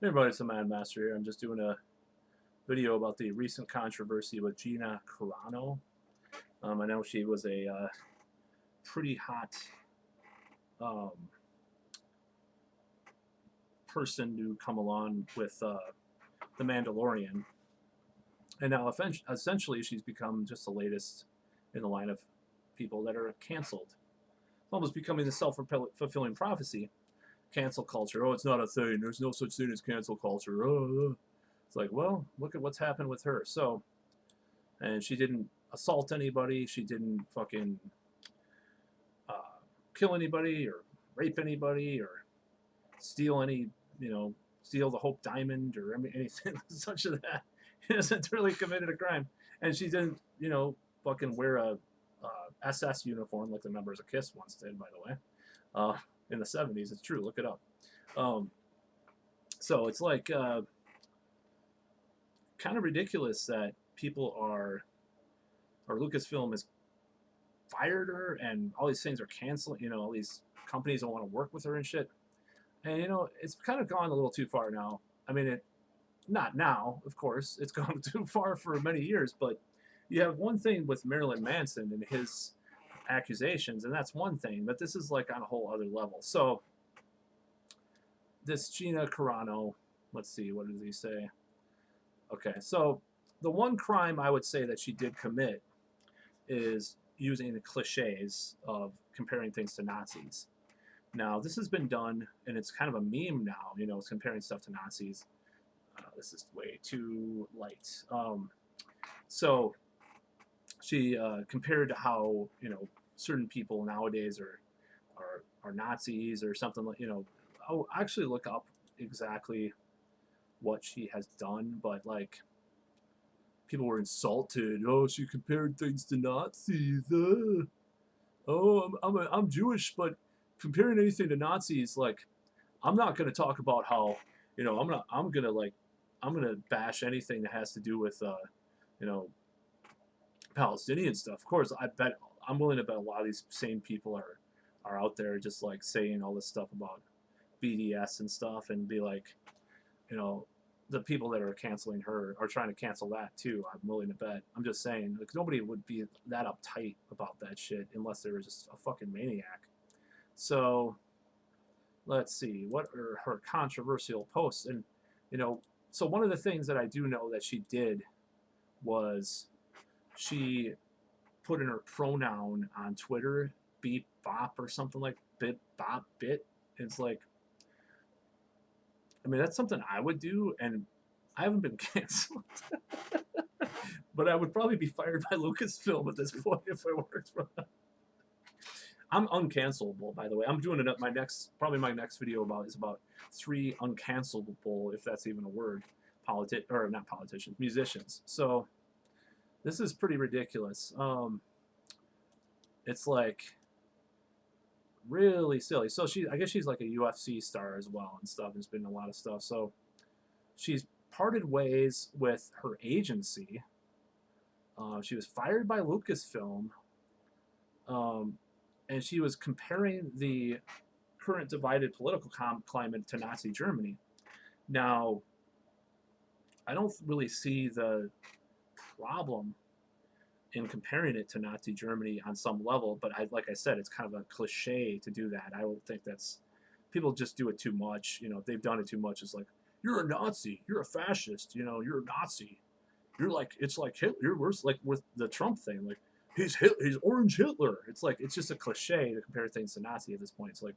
Hey everybody, it's the Mad Master here. I'm just doing a video about the recent controversy with Gina Carano. I know she was a pretty hot um, person to come along with The Mandalorian, and now essentially she's become just the latest in the line of people that are canceled. It's almost becoming the self-fulfilling prophecy. Cancel culture. Oh, it's not a thing. There's no such thing as cancel culture. It's like, well, look at what's happened with her. So, and she didn't assault anybody. She didn't fucking uh, kill anybody or rape anybody or steal any, you know, steal the Hope Diamond or anything such as that. She hasn't really committed a crime, and she didn't, fucking wear a SS uniform like the members of Kiss once did, by the way, in the '70s. It's true. Look it up. Um, so it's like kind of ridiculous that people are, or Lucasfilm is fired her and all these things are canceled. All these companies don't want to work with her and shit. And it's kind of gone a little too far now. I mean, not now, of course. It's gone too far for many years. But you have one thing with Marilyn Manson and his accusations, and that's one thing. But this is like on a whole other level. So this Gina Carano, let's see, what does he say? Okay, so the one crime I would say that she did commit is using the cliches of comparing things to Nazis. Now, this has been done, and it's kind of a meme now. It's comparing stuff to Nazis. This is way too light. So she compared to how certain people nowadays are Nazis or something like. I'll actually look up exactly what she has done, but like people were insulted. Oh, she compared things to Nazis. Oh, I'm Jewish, but comparing anything to Nazis, like, I'm not going to talk about how, I'm gonna bash anything that has to do with, you know, Palestinian stuff. Of course, I'm willing to bet a lot of these same people are out there just like saying all this stuff about BDS and stuff, and be like, you know, the people that are canceling her are trying to cancel that too. I'm willing to bet. I'm just saying, like, nobody would be that uptight about that shit unless they were just a fucking maniac. So let's see, what are her controversial posts? And you know, so one of the things that I do know that she did was she put in her pronoun on Twitter, beep bop or something like bit bop bit. It's like, I mean, that's something I would do, and I haven't been canceled, but I would probably be fired by Lucasfilm at this point if I worked for them. I'm uncancelable, by the way. I'm doing it. My next video is about three uncancelable, if that's even a word, or not politicians, musicians. So this is pretty ridiculous. It's like really silly. So I guess she's like a UFC star as well and stuff. There's been a lot of stuff. So she's parted ways with her agency. She was fired by Lucasfilm. Um, and she was comparing the current divided political climate to Nazi Germany. Now, I don't really see the problem in comparing it to Nazi Germany on some level, but like I said, it's kind of a cliche to do that. I don't think that's people just do it too much. They've done it too much. It's like, you're a Nazi, you're a fascist, you're a Nazi. You're like, it's like Hitler. You're worse, like with the Trump thing, like he's Orange Hitler. It's like, it's just a cliche to compare things to Nazi at this point. It's like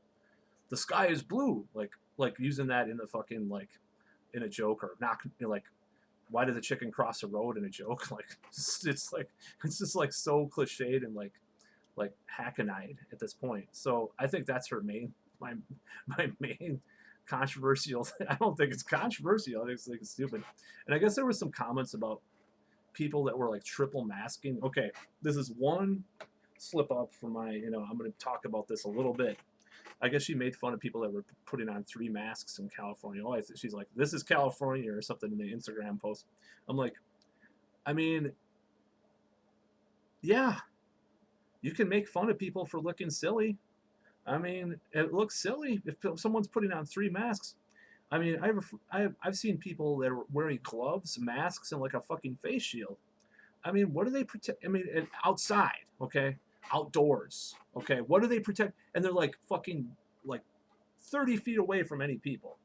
the sky is blue, like using that in the fucking, like, in a joke, or not, like, why did the chicken cross the road in a joke? Like, it's just like so cliched and like hackneyed at this point. So I think that's my main controversial thing. I don't think it's controversial. I think it's stupid. And I guess there were some comments about people that were like triple masking. Okay, this is one slip up for my. I'm going to talk about this a little bit. I guess she made fun of people that were putting on 3 masks in California. Oh, she's like, this is California or something in the Instagram post. I'm like, I mean, yeah, you can make fun of people for looking silly. I mean, it looks silly if someone's putting on 3 masks. I mean, I've seen people that are wearing gloves, masks, and like a fucking face shield. I mean, what do they protect? I mean, and outside, okay, outdoors, okay. What do they protect? And they're like fucking like 30 feet away from any people,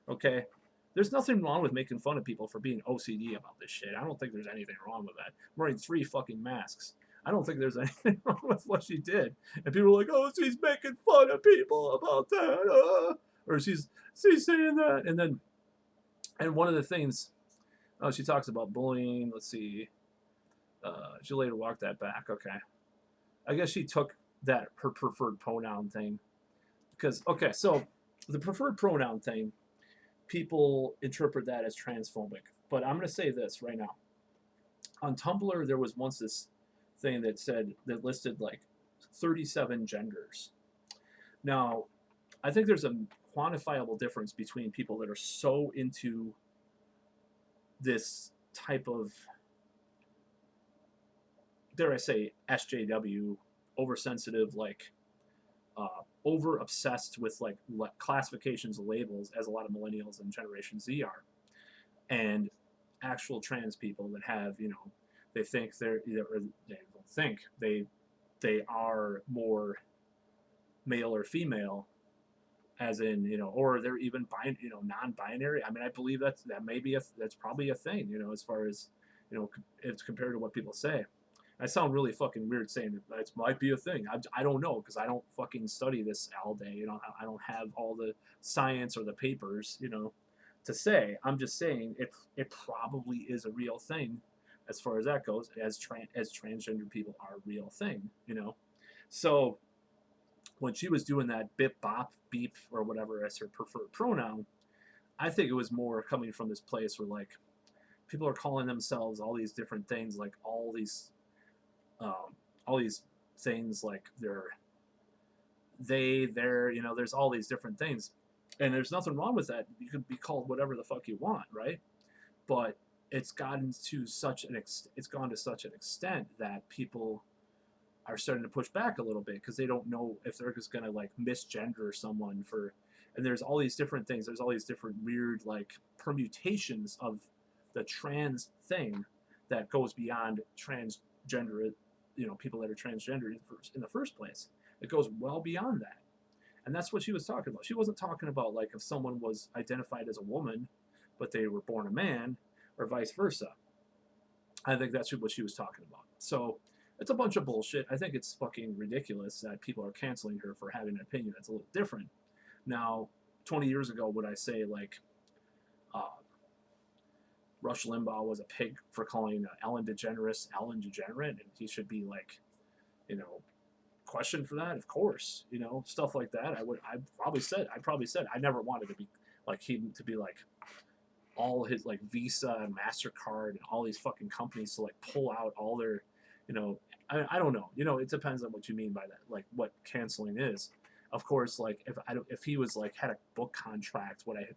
okay. There's nothing wrong with making fun of people for being OCD about this shit. I don't think there's anything wrong with that. I'm wearing 3 fucking masks. I don't think there's anything wrong with what she did. And people are like, "Oh, she's making fun of people about that," or she's saying that. And then, and one of the things, oh, she talks about bullying. Let's see. She later walked that back. Okay. I guess she took that her preferred pronoun thing because okay, so the preferred pronoun thing, people interpret that as transphobic. But I'm going to say this right now. On Tumblr, there was once this thing that said that listed like 37 genders. Now, I think there's a quantifiable difference between people that are so into this type of, dare I say, SJW, oversensitive, like over obsessed with like classifications and labels, as a lot of millennials and Generation Z are, and actual trans people that have, you know, they think they're or they don't think they are more male or female, as in, you know, or they're even you know, non-binary. I mean, I believe that may be that's probably a thing, you know, as far as, you know, it's compared to what people say. I sound really fucking weird saying it might be a thing. I don't know because I don't fucking study this all day. You know, I don't have all the science or the papers, you know, to say. I'm just saying it probably is a real thing, as far as that goes. As transgender people are a real thing, you know. So when she was doing that bip bop beep or whatever as her preferred pronoun, I think it was more coming from this place where like people are calling themselves all these different things, like um, all these things like they're, you know, there's all these different things, and there's nothing wrong with that. You could be called whatever the fuck you want, right? But it's gotten to such an it's gone to such an extent that people are starting to push back a little bit because they don't know if they're just gonna like misgender someone for, and there's all these different things. There's all these different weird like permutations of the trans thing that goes beyond transgender, you know, people that are transgender in the first place. It goes well beyond that. And that's what she was talking about. She wasn't talking about like if someone was identified as a woman, but they were born a man, or vice versa. I think that's what she was talking about. So it's a bunch of bullshit. I think it's fucking ridiculous that people are canceling her for having an opinion that's a little different. Now, 20 years ago, would I say like uh, Rush Limbaugh was a pig for calling Ellen DeGeneres Ellen Degenerate, and he should be like, you know, questioned for that? Of course, you know, stuff like that. I probably said I never wanted to be like him, to be like all his like Visa and MasterCard and all these fucking companies to like pull out all their, you know, I don't know. You know, it depends on what you mean by that, like what canceling is. Of course, like if he was like had a book contract, would I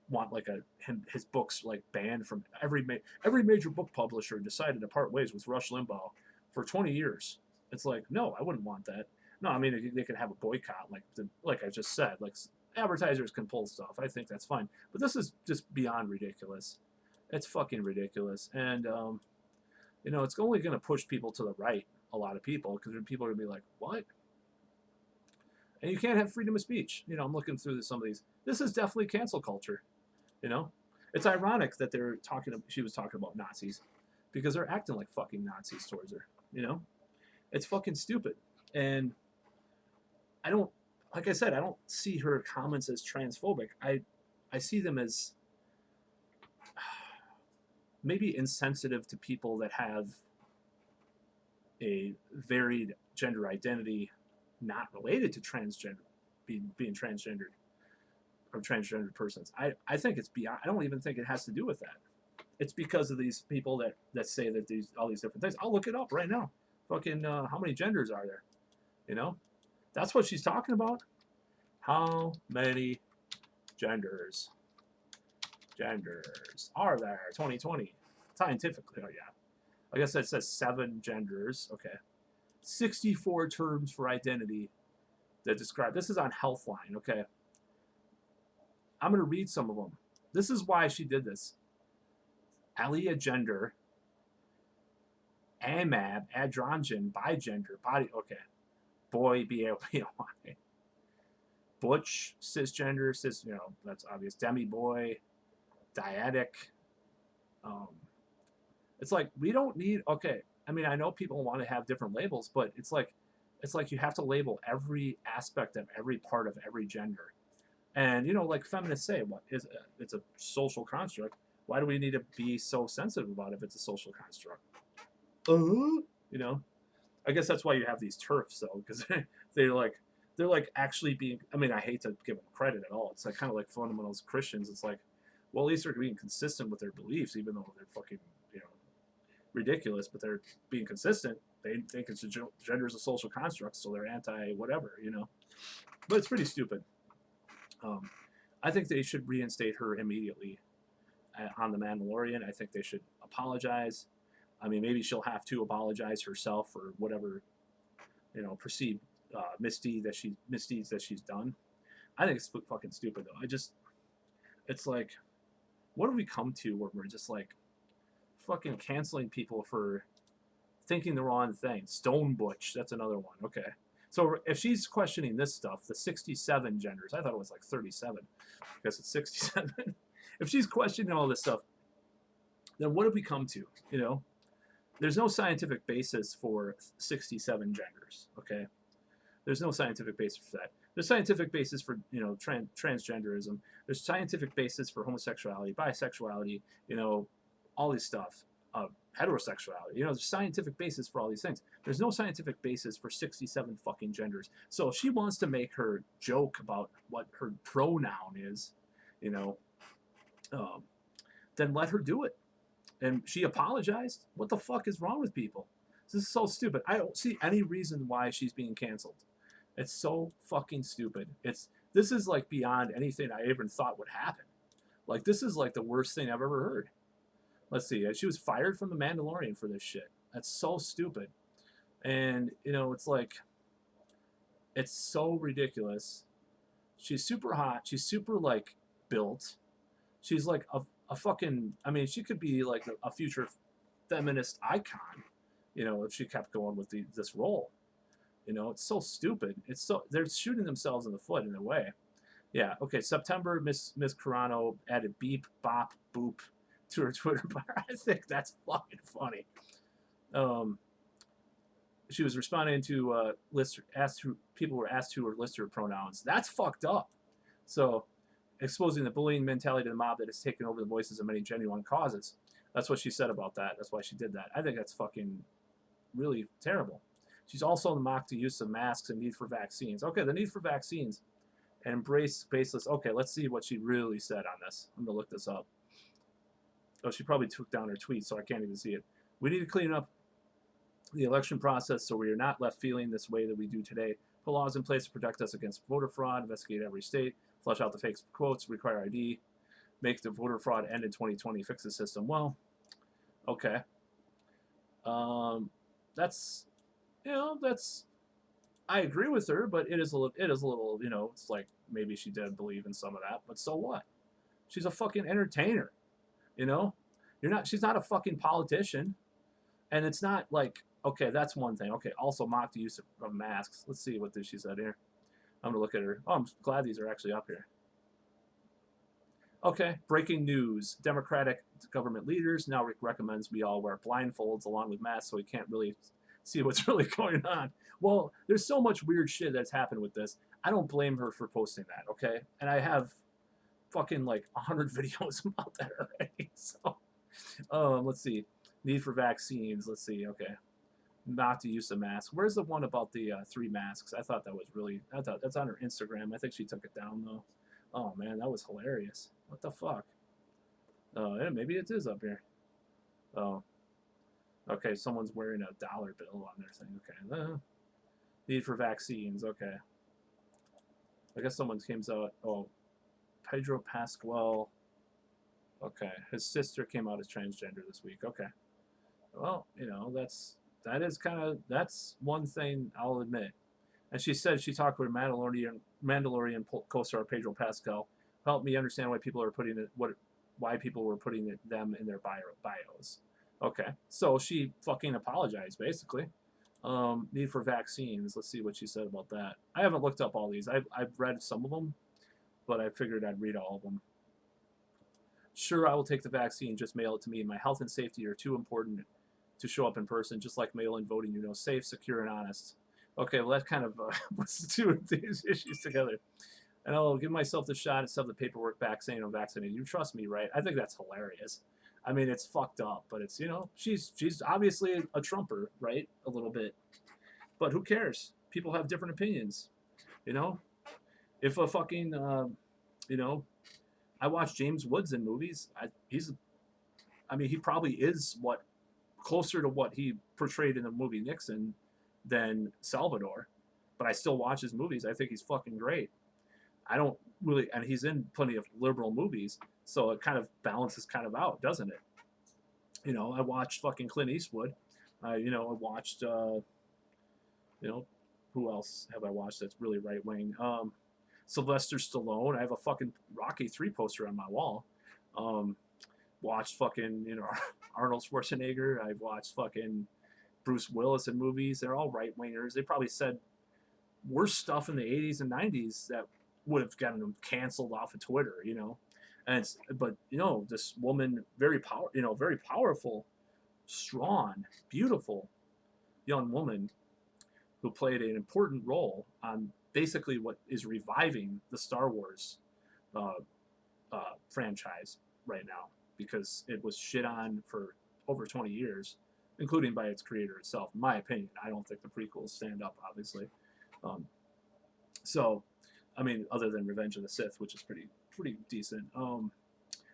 want like his books like banned from every major book publisher decided to part ways with Rush Limbaugh for 20 years. It's like, no, I wouldn't want that. No, I mean they could have a boycott, like I just said, like advertisers can pull stuff. I think that's fine, but this is just beyond ridiculous. It's fucking ridiculous, and you know, it's only going to push people to the right. A lot of people, because people are going to be like, what? And you can't have freedom of speech. You know, I'm looking through some of these. This is definitely cancel culture. You know, it's ironic that they're talking. She was talking about Nazis because they're acting like fucking Nazis towards her. You know, it's fucking stupid. And I don't, like I said, I don't see her comments as transphobic. I see them as maybe insensitive to people that have a varied gender identity not related to transgender, being transgendered or transgendered persons. I think it's beyond. I don't even think it has to do with that. It's because of these people that say that these all these different things. I'll look it up right now. Fucking how many genders are there? You know, that's what she's talking about. How many genders are there? 2020 scientifically. Oh yeah. I guess that says 7 genders. Okay. 64 terms for identity that describe. This is on Healthline. Okay. I'm going to read some of them. This is why she did this. Alia gender, amab, androgen, bigender, body. Okay. Boy, B-A-Y. Butch, cisgender, that's obvious. Demi boy, dyadic. Um, it's like we don't need. Okay, I mean, I know people want to have different labels, but it's like you have to label every aspect of every part of every gender. And like feminists say, what is it's a social construct. Why do we need to be so sensitive about it if it's a social construct? You know, I guess that's why you have these turfs, though, because they're like they're like actually being. I mean, I hate to give them credit at all. It's like kind of like fundamentalist Christians. It's like, well, at least they're being consistent with their beliefs, even though they're fucking ridiculous. But they're being consistent. They think it's gender is a social construct, so they're anti whatever. But it's pretty stupid. I think they should reinstate her immediately on the Mandalorian. I think they should apologize. I mean, maybe she'll have to apologize herself for whatever perceived misdeeds that she's done. I think it's fucking stupid though. It's like, what have we come to where we're just like fucking canceling people for thinking the wrong thing? Stone Butch, that's another one. Okay. So if she's questioning this stuff, the 67 genders, I thought it was like 37 because it's 67. If she's questioning all this stuff, then what have we come to? There's no scientific basis for 67 genders. Okay, there's no scientific basis for that. There's scientific basis for transgenderism. There's scientific basis for homosexuality, bisexuality. All this stuff. Heterosexuality. There's scientific basis for all these things. There's no scientific basis for 67 fucking genders. So if she wants to make her joke about what her pronoun is, then let her do it. And she apologized. What the fuck is wrong with people? This is so stupid. I don't see any reason why she's being canceled. It's so fucking stupid. This is like beyond anything I even thought would happen. Like this is like the worst thing I've ever heard. Let's see. She was fired from the Mandalorian for this shit. That's so stupid. And it's like it's so ridiculous. She's super hot. She's super like built. She's like a fucking. I mean, she could be like a future feminist icon. If she kept going with this role. It's so stupid. They're shooting themselves in the foot in a way. Yeah. Okay. September, Miss Carano added beep, bop, boop to her Twitter bar. I think that's fucking funny. She was responding to people were asked to list her pronouns. That's fucked up. So, exposing the bullying mentality of the mob that has taken over the voices of many genuine causes. That's what she said about that. That's why she did that. I think that's fucking really terrible. She's also mocked the use of masks and need for vaccines. Okay, the need for vaccines and embrace baseless. Okay, let's see what she really said on this. I'm gonna look this up. Oh, she probably took down her tweet, so I can't even see it. We need to clean up the election process so we are not left feeling this way that we do today. Put laws in place to protect us against voter fraud, investigate every state, flush out the fake quotes, require ID, make the voter fraud end in 2020, fix the system. Well, okay. That's I agree with her, but it is a little, it's like maybe she did believe in some of that, but so what? She's a fucking entertainer, she's not a fucking politician, and it's not like, okay, that's one thing. Okay, also mock the use of masks. Let's see what she said here. I'm gonna look at her. Oh, I'm glad these are actually up here. Okay, breaking news. Democratic government leaders now recommends we all wear blindfolds along with masks so we can't really see what's really going on. Well, there's so much weird shit that's happened with this. I don't blame her for posting that, okay? And I have fucking like 100 videos about that already. So, let's see. Need for vaccines. Let's see. Okay. Not to use a mask. Where's the one about the 3 masks? I thought that's on her Instagram. I think she took it down though. Oh man, that was hilarious. What the fuck? Oh, yeah, maybe it is up here. Oh. Okay, someone's wearing a dollar bill on their thing. Okay. Need for vaccines. Okay. I guess someone came out. Oh, Pedro Pascal. Okay, his sister came out as transgender this week. Okay. Well, that's one thing I'll admit. And she said she talked with Mandalorian co-star Pedro Pascal help me understand why people are putting it why people were putting them in their bios. Okay, so she fucking apologized basically. Need for vaccines. Let's see what she said about that. I haven't looked up all these. I've read some of them, but I figured I'd read all of them. Sure, I will take the vaccine. Just mail it to me. My health and safety are too important to show up in person. Just like mail-in voting, safe, secure, and honest. Okay, well that kind of puts the two of these issues together. And I'll give myself the shot and stuff the paperwork back saying I'm vaccinated. You trust me, right? I think that's hilarious. I mean, it's fucked up, but it's she's obviously a Trumper, right? A little bit, but who cares? People have different opinions, you know. If a fucking you know, I watch James Woods in movies. I mean, he probably is closer to what he portrayed in the movie Nixon than Salvador, but I still watch his movies. I think he's fucking great. I don't really, and he's in plenty of liberal movies, so it kind of balances kind of out, doesn't it? I watched fucking Clint Eastwood. I watched, who else have I watched that's really right wing? Sylvester Stallone. I have a fucking Rocky 3 poster on my wall. Watched fucking, Arnold Schwarzenegger. I've watched fucking Bruce Willis in movies. They're all right wingers. They probably said worse stuff in the 80s and 90s that would have gotten them canceled off of Twitter, And this woman, very powerful, strong, beautiful young woman who played an important role on basically what is reviving the Star Wars franchise right now, because it was shit on for over 20 years, including by its creator itself. In my opinion, I don't think the prequels stand up, obviously. So, I mean, other than Revenge of the Sith, which is pretty decent.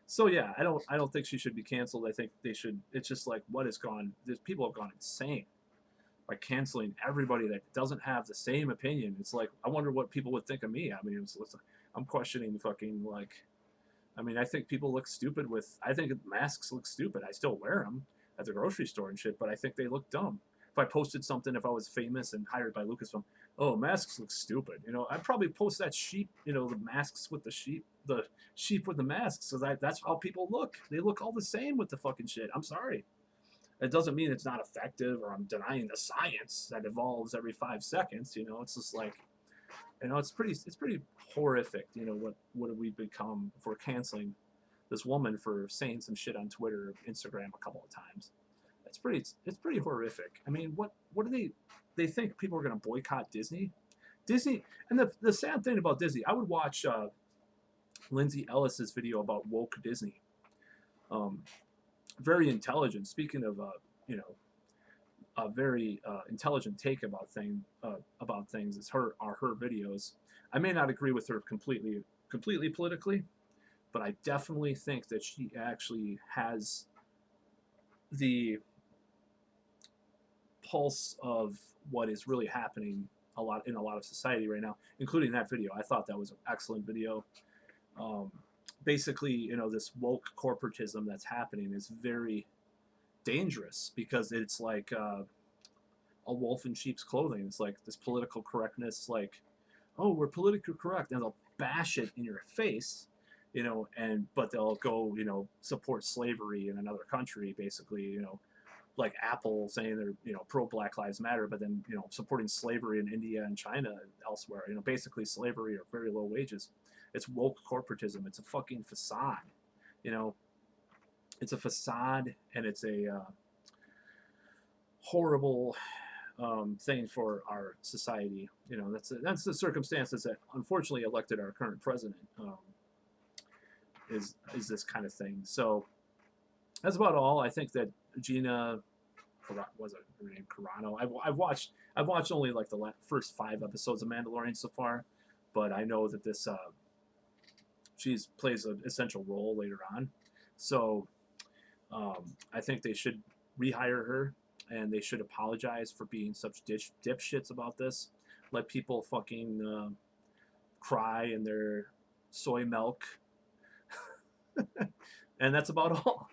So yeah, I don't think she should be canceled. I think they should. It's just like people have gone insane by canceling everybody that doesn't have the same opinion. It's like, I wonder what people would think of me. I mean, I'm questioning fucking I mean, I think people look stupid I think masks look stupid. I still wear them at the grocery store and shit, but I think they look dumb. If I posted something, if I was famous and hired by Lucasfilm, oh, masks look stupid. I'd probably post that sheep, the masks with the sheep with the masks. So that's how people look. They look all the same with the fucking shit. I'm sorry. It doesn't mean it's not effective or I'm denying the science that evolves every 5 seconds. It's just like, it's pretty horrific. What have we become if we're canceling this woman for saying some shit on Twitter or Instagram a couple of times? It's pretty horrific. I mean, what do they think people are going to boycott Disney? And the sad thing about Disney, I would watch Lindsay Ellis's video about woke Disney. Very intelligent. Speaking of a very intelligent take about things are her videos. I may not agree with her completely politically, but I definitely think that she actually has the pulse of what is really happening in a lot of society right now, including that video. I thought that was an excellent video. Basically, this woke corporatism that's happening is very dangerous, because it's like a wolf in sheep's clothing. It's like this political correctness, like, oh, we're politically correct, and they'll bash it in your face, but they'll go, support slavery in another country, basically, like Apple saying they're pro Black Lives Matter, but then supporting slavery in India and China and elsewhere. Basically slavery or very low wages. It's woke corporatism. It's a fucking facade. It's a facade, and it's a horrible thing for our society. That's the circumstances that unfortunately elected our current president. Is this kind of thing. So that's about all. I think that Gina, was it her name, Carano? I've watched only like the first 5 episodes of Mandalorian so far, but I know that this she plays an essential role later on. So I think they should rehire her, and they should apologize for being such dipshits about this. Let people fucking cry in their soy milk. And that's about all.